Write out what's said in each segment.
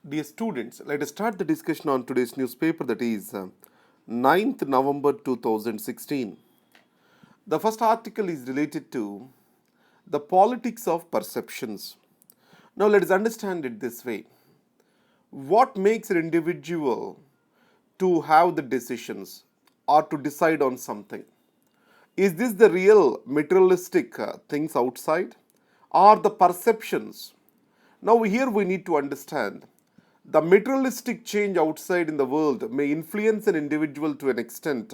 Dear students, let us start the discussion on today's newspaper, that is 9th November 2016. The first article is related to the politics of perceptions. Now let us understand it this way. What makes an individual to have the decisions or to decide on something? Is this the real materialistic things outside or the perceptions? Now, here we need to understand the materialistic change outside in the world may influence an individual to an extent.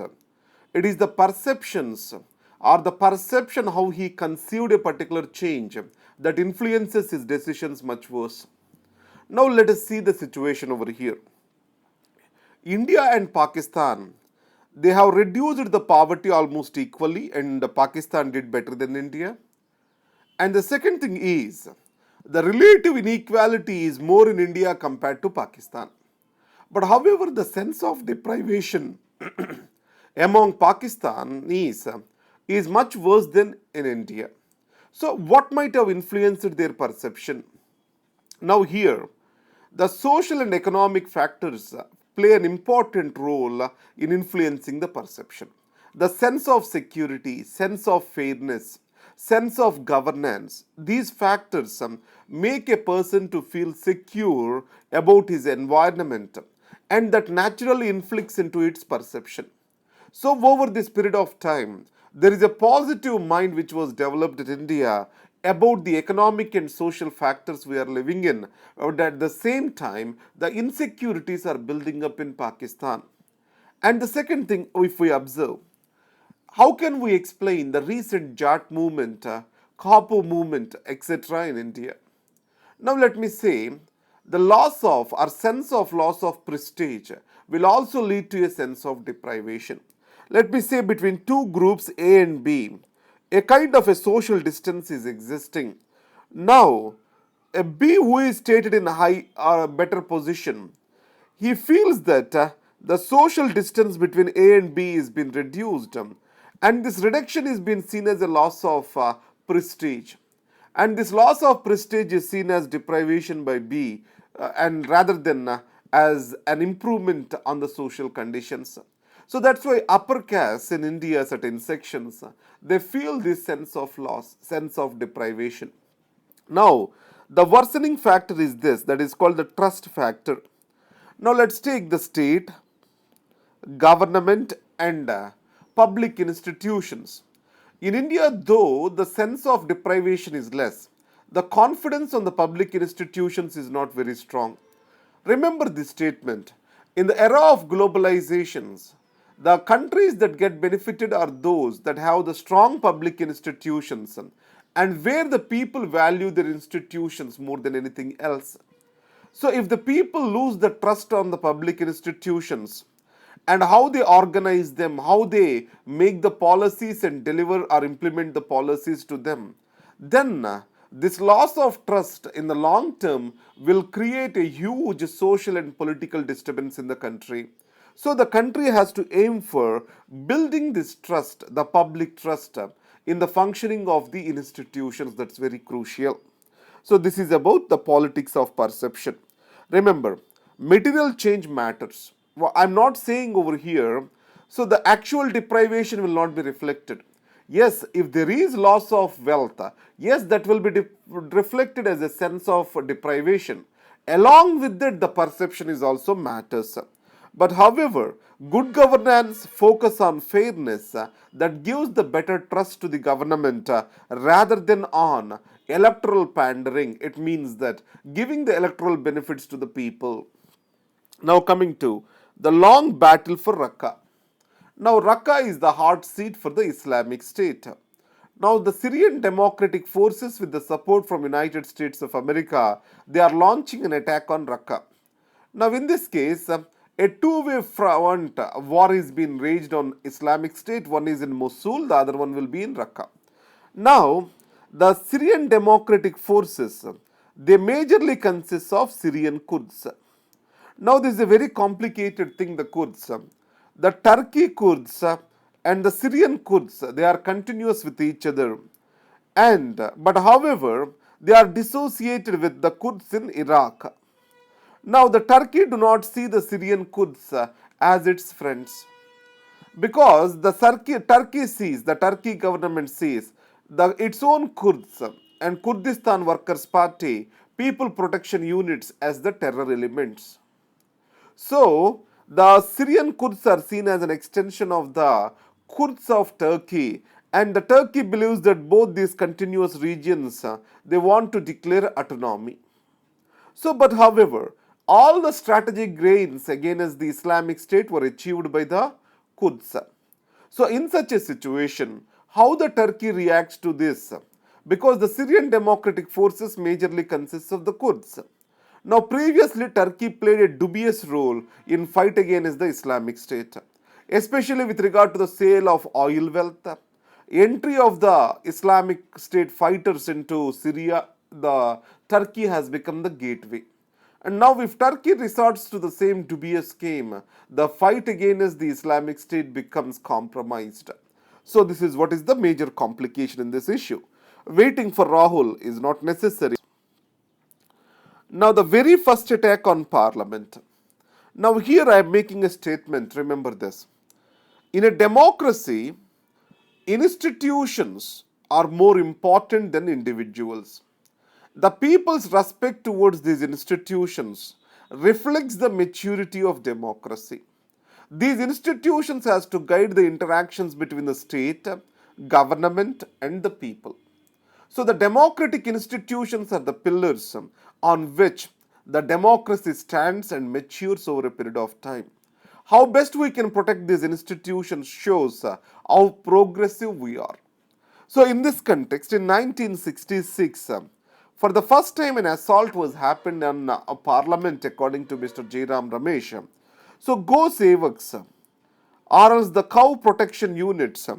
It is the perceptions or the perception how he conceived a particular change that influences his decisions much worse. Now, let us see the situation over here. India and Pakistan, they have reduced the poverty almost equally, and Pakistan did better than India. And the second thing is, the relative inequality is more in India compared to Pakistan. But however, the sense of deprivation among Pakistanis is much worse than in India. So, what might have influenced their perception? Now, here, the social and economic factors play an important role in influencing the perception. The sense of security, sense of fairness, sense of governance, these factors make a person to feel secure about his environment, and that naturally inflicts into its perception. So, over this period of time, there is a positive mind which was developed in India about the economic and social factors we are living in, but at the same time, the insecurities are building up in Pakistan. And the second thing, if we observe, how can we explain the recent Jat movement, Kapo movement, etc. in India? Now, let me say, the loss of or sense of loss of prestige will also lead to a sense of deprivation. Let me say, between two groups A and B, a kind of a social distance is existing. Now, a B who is stated in a high or a better position, he feels that the social distance between A and B is being reduced, and this reduction is being seen as a loss of prestige. And this loss of prestige is seen as deprivation by B, and rather than as an improvement on the social conditions. So that's why upper caste in India, certain sections, they feel this sense of loss, sense of deprivation. Now, the worsening factor is this, that is called the trust factor. Now, let's take the state, government, and public institutions. In India, though, the sense of deprivation is less. The confidence on the public institutions is not very strong. Remember this statement. In the era of globalizations, the countries that get benefited are those that have the strong public institutions and where the people value their institutions more than anything else. So, if the people lose the trust on the public institutions and how they organize them, how they make the policies and deliver or implement the policies to them, then this loss of trust in the long term will create a huge social and political disturbance in the country. So, the country has to aim for building this trust, the public trust, in the functioning of the institutions. That's very crucial. So, this is about the politics of perception. Remember, material change matters. I'm not saying over here, so the actual deprivation will not be reflected. Yes, if there is loss of wealth, yes, that will be reflected as a sense of deprivation. Along with that, the perception is also matters. But however, good governance focus on fairness that gives the better trust to the government rather than on electoral pandering. It means that giving the electoral benefits to the people. Now coming to the long battle for Raqqa. Now Raqqa is the hot seat for the Islamic State. Now the Syrian Democratic Forces, with the support from United States of America, they are launching an attack on Raqqa. Now in this case, a two-way front war is being waged on Islamic State. One is in Mosul, the other one will be in Raqqa. Now, the Syrian Democratic Forces, they majorly consist of Syrian Kurds. Now, this is a very complicated thing, the Kurds. The Turkey Kurds and the Syrian Kurds, they are continuous with each other. But however, they are dissociated with the Kurds in Iraq. Now, the Turkey do not see the Syrian Kurds as its friends, because Turkey sees, the Turkey government sees its own Kurds and Kurdistan Workers' Party people protection units as the terror elements. So, the Syrian Kurds are seen as an extension of the Kurds of Turkey, and the Turkey believes that both these continuous regions they want to declare autonomy. So, but however, all the strategic gains against the Islamic State were achieved by the Kurds. So, in such a situation, how the Turkey reacts to this? Because the Syrian Democratic Forces majorly consists of the Kurds. Now, previously, Turkey played a dubious role in fight against the Islamic State, especially with regard to the sale of oil wealth, entry of the Islamic State fighters into Syria. The Turkey has become the gateway. And now, if Turkey resorts to the same dubious scheme, the fight against the Islamic State becomes compromised. So, this is what is the major complication in this issue. Waiting for Rahul is not necessary. Now, the very first attack on Parliament. Now, here I am making a statement, remember this. In a democracy, institutions are more important than individuals. The people's respect towards these institutions reflects the maturity of democracy. These institutions has to guide the interactions between the state, government and the people. So the democratic institutions are the pillars on which the democracy stands and matures over a period of time. How best we can protect these institutions shows how progressive we are. So in this context, in 1966, for the first time an assault was happened on a parliament according to Mr. Jairam Ramesh. So Go Sevaks, or else the cow protection units,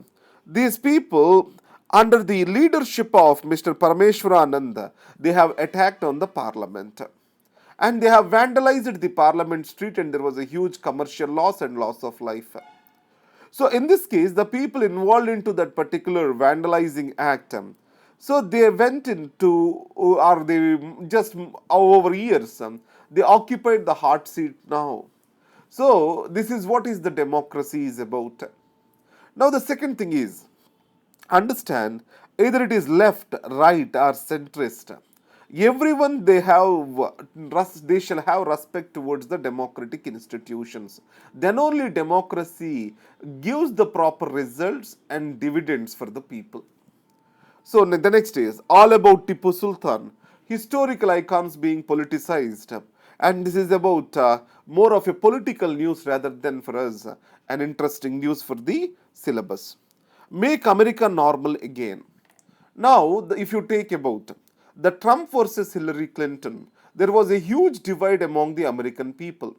these people under the leadership of Mr. Parameshwaranand, they have attacked on the parliament. And they have vandalized the parliament street, and there was a huge commercial loss and loss of life. So in this case, the people involved into that particular vandalizing act, so they went into, or they just over years, they occupied the hot seat now. So this is what is the democracy is about. Now the second thing is, understand, either it is left, right or centrist, everyone they shall have respect towards the democratic institutions. Then only democracy gives the proper results and dividends for the people. So the next is all about Tipu Sultan, historical icons being politicized, and this is about more of a political news rather than for us an interesting news for the syllabus. Make America normal again. Now, if you take about the Trump versus Hillary Clinton, there was a huge divide among the American people.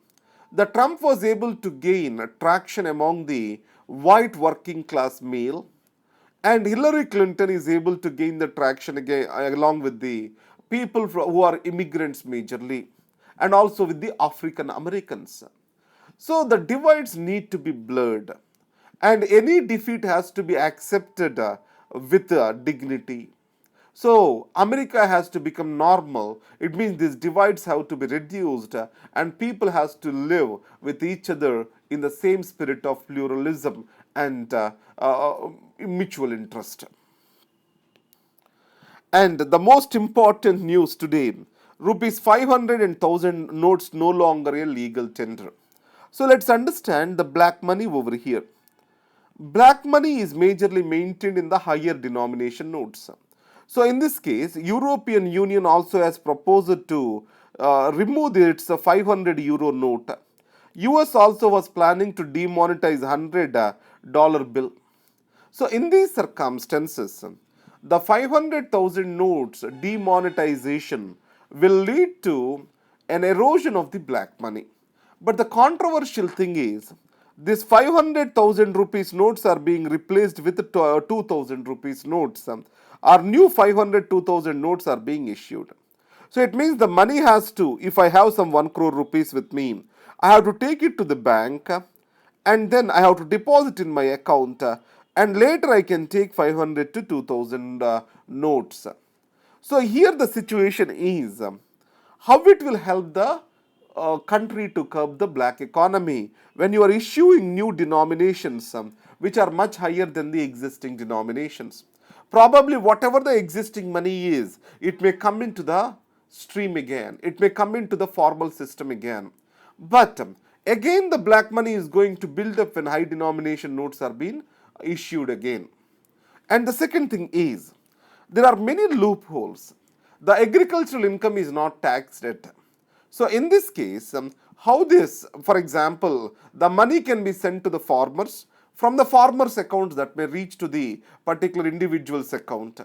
The Trump was able to gain traction among the white working class male, and Hillary Clinton is able to gain the traction again along with the people who are immigrants majorly, and also with the African Americans. So the divides need to be blurred, and any defeat has to be accepted with dignity. So America has to become normal. It means these divides have to be reduced, and people has to live with each other in the same spirit of pluralism and mutual interest. And the most important news today, rupees 500 and 1000 notes no longer a legal tender. So let's understand the black money over here. Black money is majorly maintained in the higher denomination notes. So in this case, European Union also has proposed to remove its 500 euro note. US also was planning to demonetize $100 bill. So in these circumstances, the 500,000 notes demonetization will lead to an erosion of the black money. But the controversial thing is, these 500,000 rupees notes are being replaced with 2,000 rupees notes. Our new 500 2,000 notes are being issued. So it means the money has to, if I have some 1 crore rupees with me, I have to take it to the bank, and then I have to deposit in my account, and later I can take 500 to 2,000 notes. So here the situation is, how it will help the country to curb the black economy when you are issuing new denominations which are much higher than the existing denominations. Probably whatever the existing money is, it may come into the stream again, it may come into the formal system again. But again, the black money is going to build up when high denomination notes are being issued again. And the second thing is, there are many loopholes. The agricultural income is not taxed yet. So in this case, how this, for example, the money can be sent to the farmers, from the farmers' accounts that may reach to the particular individual's account.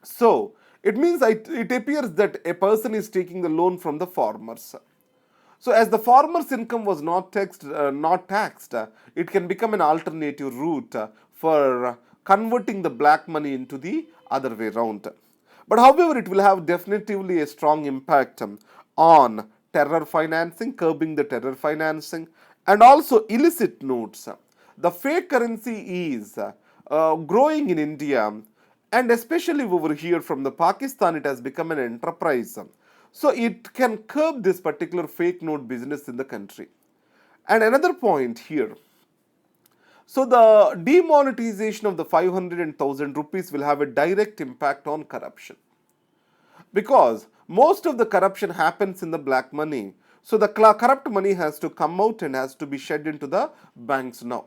So it means it appears that a person is taking the loan from the farmers. So as the farmer's income was not taxed, it can become an alternative route for converting the black money into the other way around. But however, it will have definitively a strong impact on terror financing, curbing the terror financing, and also illicit notes. The fake currency is growing in India, and especially over here from the Pakistan, it has become an enterprise. So it can curb this particular fake note business in the country. And another point here, so the demonetization of the 500 and 1000 rupees will have a direct impact on corruption, because most of the corruption happens in the black money. So the corrupt money has to come out and has to be shed into the banks now.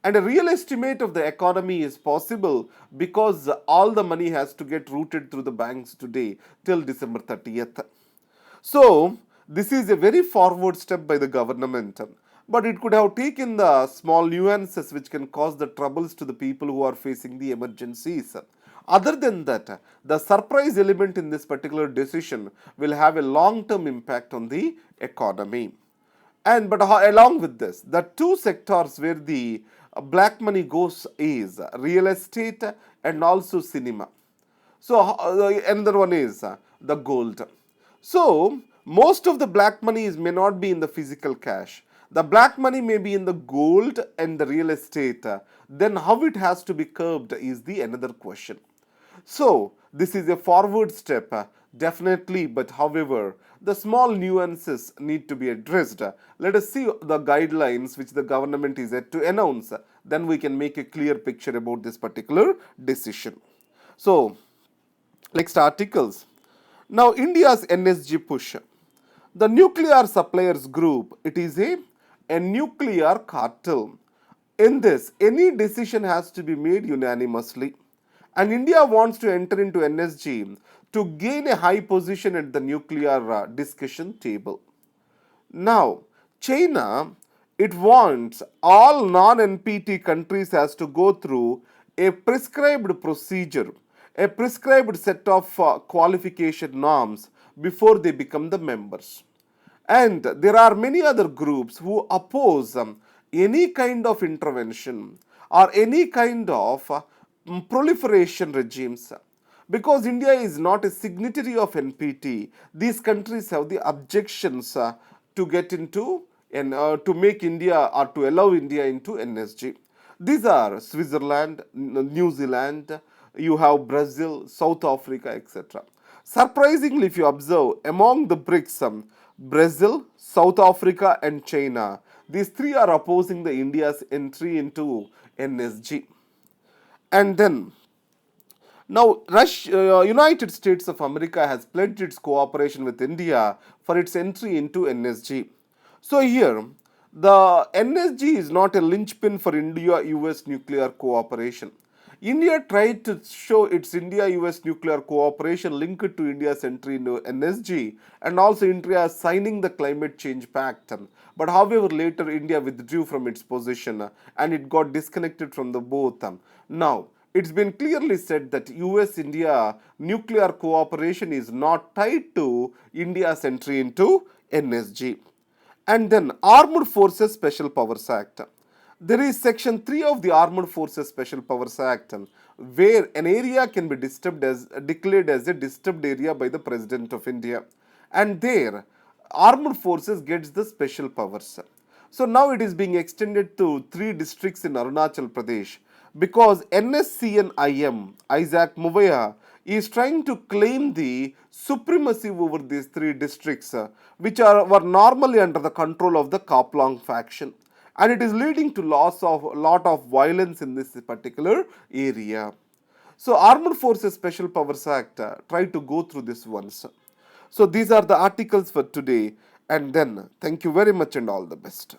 And a real estimate of the economy is possible because all the money has to get routed through the banks today till December 30th. So this is a very forward step by the government, but it could have taken the small nuances which can cause the troubles to the people who are facing the emergencies. Other than that, the surprise element in this particular decision will have a long-term impact on the economy. And but along with this, the two sectors where the black money goes is real estate and also cinema. So another one is the gold. So most of the black money may not be in the physical cash. The black money may be in the gold and the real estate. Then how it has to be curbed is the another question. So this is a forward step, definitely, but however, the small nuances need to be addressed. Let us see the guidelines which the government is yet to announce. Then we can make a clear picture about this particular decision. So, next articles. Now, India's NSG push. The nuclear suppliers group, it is a nuclear cartel. In this, any decision has to be made unanimously. And India wants to enter into NSG to gain a high position at the nuclear discussion table. Now, China, it wants all non-NPT countries has to go through a prescribed procedure, a prescribed set of qualification norms before they become the members. And there are many other groups who oppose any kind of intervention or any kind of proliferation regimes. Because India is not a signatory of NPT, these countries have the objections to get into and to make India or to allow India into NSG. These are Switzerland, New Zealand, you have Brazil, South Africa, etc. Surprisingly, if you observe, among the BRICS, Brazil, South Africa and China, these three are opposing the India's entry into NSG. And then, now United States of America has pledged its cooperation with India for its entry into NSG. So here, the NSG is not a linchpin for India-US nuclear cooperation. India tried to show its India-US nuclear cooperation linked to India's entry into NSG and also India signing the Climate Change Pact. But however, later India withdrew from its position and it got disconnected from the both. Now, it's been clearly said that US-India nuclear cooperation is not tied to India's entry into NSG. And then Armed Forces Special Powers Act. There is Section 3 of the Armed Forces Special Powers Act, where an area can be declared as a disturbed area by the President of India. And there, Armed Forces gets the special powers. So now it is being extended to 3 districts in Arunachal Pradesh because NSCN-IM, Isaac Muvaya, He is trying to claim the supremacy over these three districts, were normally under the control of the Kaplong faction, and it is leading to loss of a lot of violence in this particular area. So, Armed Forces Special Powers Act try to go through this once. So, these are the articles for today, and then thank you very much and all the best.